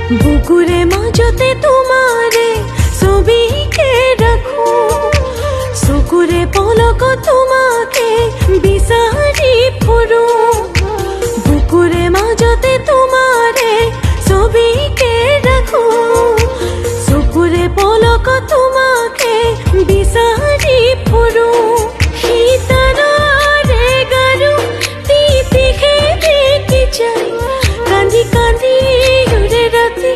বুকুরে মাজতে তোমারে ছবিকে রাখো, চকুৰে পলক তোমাকে বিচাৰি ফুৰো। বুকুৰে মাজতে তোমাৰে ছবিকে ৰাখো, চকুৰে পলক তোমাকে বিচাৰি ফুৰো। শীতলৰে গাৰু তিতিকে দেখি যায়, কান্দি কান্দি উৰে ৰাতি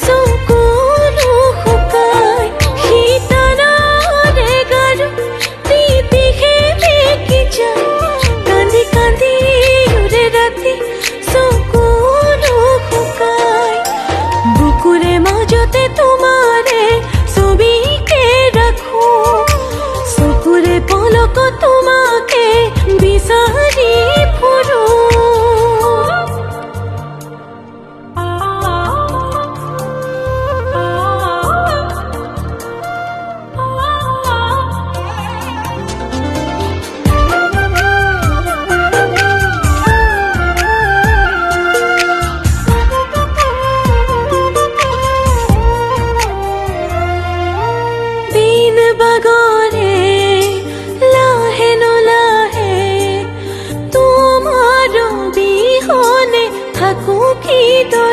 চকুলো শুকাই। শীতলৰে গাৰু তিতিকে দেখি যায়, কান্দি কান্দি উৰে ৰাতি চকুলো শুকাই। বুকুৰে মাজতে তোমাৰে ছবিকে ৰাখো, চকুৰে পলক তোমাকে বিচাৰি ফুৰো। দিন বাগৰে লাহে নোলাহে, তোমাৰ বিহনে থাকো কিদৰে।